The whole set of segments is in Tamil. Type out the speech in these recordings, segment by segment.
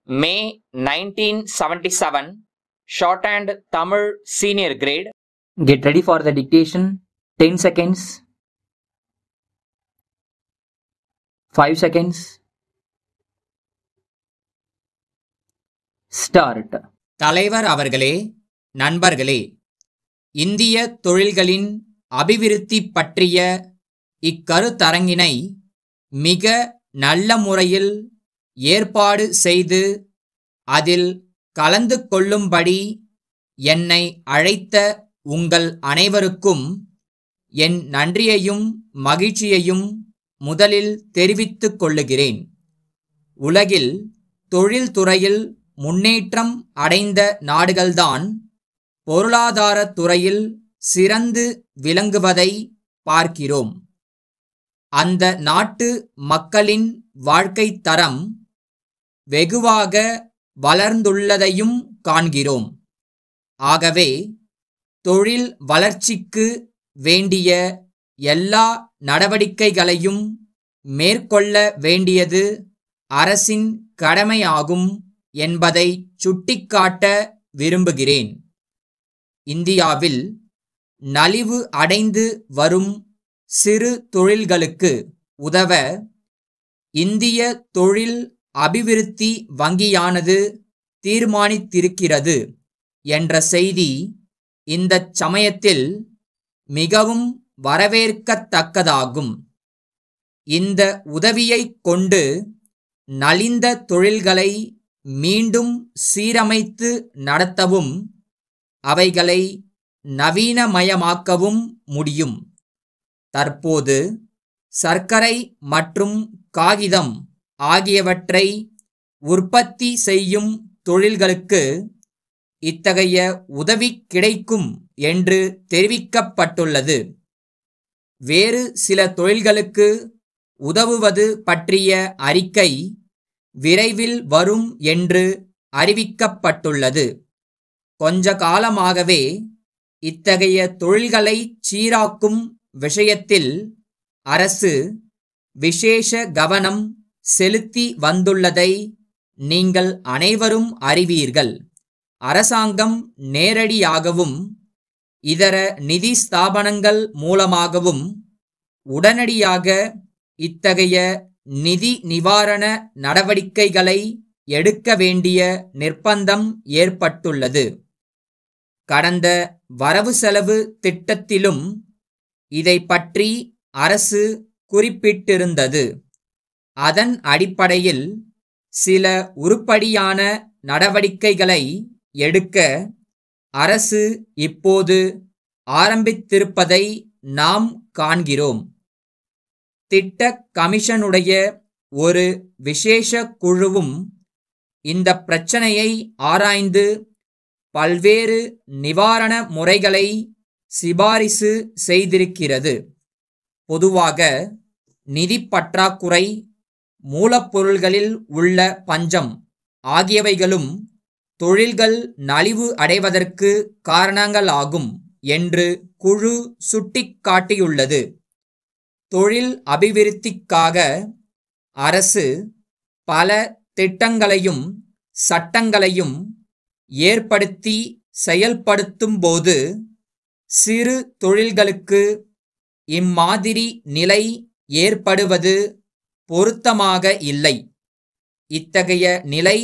May 1977, Shorthand Tamil Senior Grade. Get ready for the dictation. 10 seconds. 5 seconds. Start. தலைவர் அவர்களே, நண்பர்களே, இந்திய தொழில்களின் அபிவிருத்தி பற்றிய இக்கருத்தரங்கினை மிக நல்ல முறையில் ஏற்பாடு செய்து அதில் கலந்து கொள்ளும்படி என்னை அழைத்த உங்கள் அனைவருக்கும் என் நன்றியையும் மகிழ்ச்சியையும் முதலில் தெரிவித்துக் கொள்ளுகிறேன். உலகில் தொழில்துறையில் முன்னேற்றம் அடைந்த நாடுகள்தான் பொருளாதார துறையில் சிறந்து விளங்குவதை பார்க்கிறோம். அந்த நாட்டு மக்களின் வாழ்க்கை தரம் வெகுவாக வளர்ந்துள்ளதையும் காண்கிறோம். ஆகவே தொழில் வளர்ச்சிக்கு வேண்டிய எல்லா நடவடிக்கைகளையும் மேற்கொள்ள வேண்டியது அரசின் கடமையாகும் என்பதை சுட்டிக்காட்ட விரும்புகிறேன். இந்தியாவில் நலிவு அடைந்து வரும் சிறு தொழில்களுக்கு உதவ இந்திய தொழில் அபிவிருத்தி வங்கியானது தீர்மானித்திருக்கிறது என்ற செய்தி இந்தச் சமயத்தில் மிகவும் வரவேற்கத்தக்கதாகும். இந்த உதவியைக் கொண்டு நலிந்த தொழில்களை மீண்டும் சீரமைத்து நடத்தவும் அவைகளை நவீனமயமாக்கவும் முடியும். தற்போது சர்க்கரை மற்றும் காகிதம் ஆகியவற்றை உற்பத்தி செய்யும் தொழில்களுக்கு இத்தகைய உதவி கிடைக்கும் என்று தெரிவிக்கப்பட்டுள்ளது. வேறு சில தொழில்களுக்கு உதவுவது பற்றிய அறிக்கை விரைவில் வரும் என்று அறிவிக்கப்பட்டுள்ளது. கொஞ்ச காலமாகவே இத்தகைய தொழில்களை சீராக்கும் விஷயத்தில் அரசு விசேஷ கவனம் செலுத்தி வந்துள்ளதை நீங்கள் அனைவரும் அறிவீர்கள். அரசாங்கம் நேரடியாகவும் இதர நிதி ஸ்தாபனங்கள் மூலமாகவும் உடனடியாக இத்தகைய நிதி நிவாரண நடவடிக்கைகளை எடுக்க வேண்டிய நிர்பந்தம் ஏற்பட்டுள்ளது. கடந்த வரவு செலவு திட்டத்திலும் இதை பற்றி அரசு குறிப்பிட்டிருந்தது. அதன் அடிப்படையில் சில உருப்படியான நடவடிக்கைகளை எடுக்க அரசு இப்போது ஆரம்பித்திருப்பதை நாம் காண்கிறோம். திட்ட கமிஷனுடைய ஒரு விசேஷ குழுவும் இந்த பிரச்சனையை ஆராய்ந்து பல்வேறு நிவாரண முறைகளை சிபாரிசு செய்திருக்கிறது. பொதுவாக நிதி பற்றாக்குறை, மூலப்பொருள்களில் உள்ள பஞ்சம் ஆகியவைகளும் தொழில்கள் நலிவு அடைவதற்கு காரணங்களாகும் என்று குழு சுட்டிக்காட்டியுள்ளது. தொழில் அபிவிருத்திக்காக அரசு பல திட்டங்களையும் சட்டங்களையும் ஏற்படுத்தி செயல்படுத்தும் போது சிறு தொழில்களுக்கு இம்மாதிரி நிலை ஏற்படுவது பொருத்தமாக இல்லை. இத்தகைய நிலை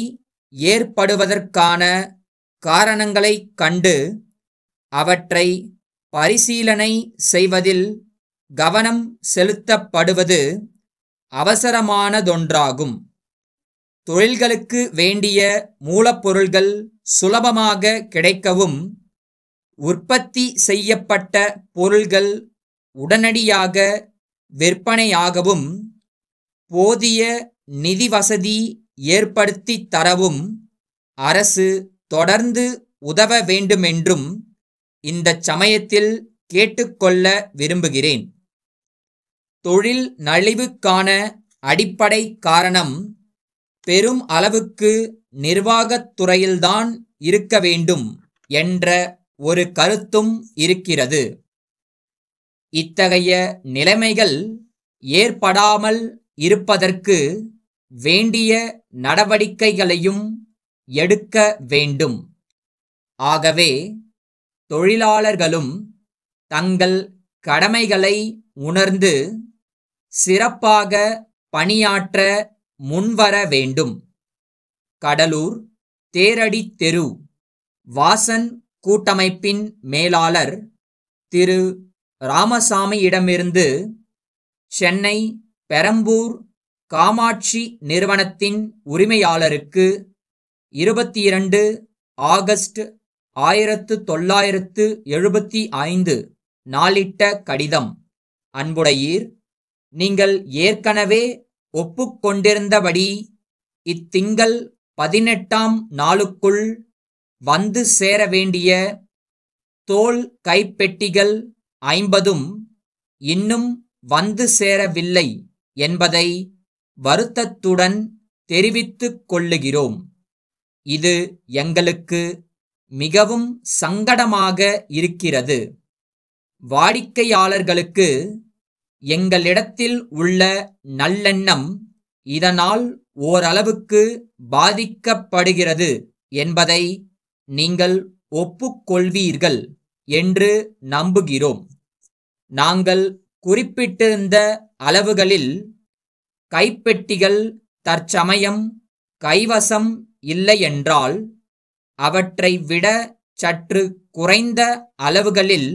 ஏற்படுவதற்கான காரணங்களைக் கண்டு அவற்றை பரிசீலனை செய்வதில் கவனம் செலுத்தப்படுவது அவசரமானதொன்றாகும். தொழில்களுக்கு வேண்டிய மூலப்பொருள்கள் சுலபமாக கிடைக்கவும், உற்பத்தி செய்யப்பட்ட பொருள்கள் உடனடியாக விற்பனையாகவும், போதிய நிதி வசதி ஏற்படுத்தி தரவும் அரசு தொடர்ந்து உதவ வேண்டுமென்றும் இந்த சமயத்தில் கேட்டுக்கொள்ள விரும்புகிறேன். தொழில் நலிவுக்கான அடிப்படை காரணம் பெரும் அளவுக்கு நிர்வாகத் துறையில்தான் இருக்க வேண்டும் என்ற ஒரு கருத்தும் இருக்கிறது. இத்தகைய நிலைமைகள் ஏற்படாமல் இருப்பதற்கு வேண்டிய நடவடிக்கைகளையும் எடுக்க வேண்டும். ஆகவே தொழிலாளர்களும் தங்கள் கடமைகளை உணர்ந்து சிறப்பாக பணியாற்ற முன்வர வேண்டும். கடலூர் தேரடி தெரு வாசன் கூட்டமைப்பின் மேலாளர் திரு ராமசாமியிடமிருந்து சென்னை பெரம்பூர் காமாட்சி நிறுவனத்தின் உரிமையாளருக்கு 22 ஆகஸ்ட் 1975 நாளிட்ட கடிதம். அன்புடையீர், நீங்கள் ஏற்கனவே ஒப்புக்கொண்டிருந்தபடி இத்திங்கள் 18ஆம் நாளுக்குள் வந்து சேர வேண்டிய தோல் கைப்பெட்டிகள் 50 இன்னும் வந்து சேரவில்லை என்பதை வருத்தத்துடன் தெரிவித்துக் கொள்ளுகிறோம். இது எங்களுக்கு மிகவும் சங்கடமாக இருக்கிறது. வாடிக்கையாளர்களுக்கு எங்களிடத்தில் உள்ள நல்லெண்ணம் இதனால் ஓரளவுக்கு பாதிக்கப்படுகிறது என்பதை நீங்கள் ஒப்புக்கொள்வீர்கள் என்று நம்புகிறோம். நாங்கள் குறிப்பிட்டிருந்த அளவுகளில் கைப்பெட்டிகள் தற்சமயம் கைவசம் இல்லையென்றால் அவற்றை விட சற்று குறைந்த அளவுகளில்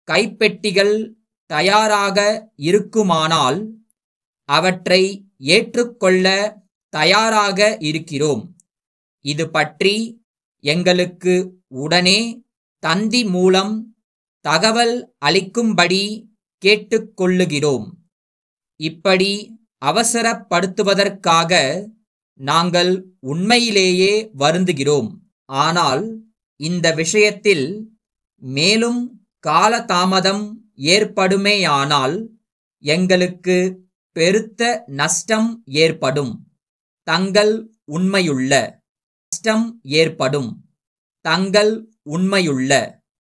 கைப்பெட்டிகள் தயாராக இருக்குமானால் அவற்றை ஏற்றுக்கொள்ள தயாராக இருக்கிறோம். இது பற்றி எங்களுக்கு உடனே தந்தி மூலம் தகவல் அளிக்கும்படி கேட்டுக்கொள்ளுகிறோம். இப்படி அவசரப்படுத்துவதற்காக நாங்கள் உண்மையிலேயே வருந்துகிறோம். ஆனால் இந்த விஷயத்தில் மேலும் காலதாமதம் ஏற்படுமேயானால் எங்களுக்கு பெருத்த நஷ்டம் ஏற்படும். தங்கள் உண்மையுள்ள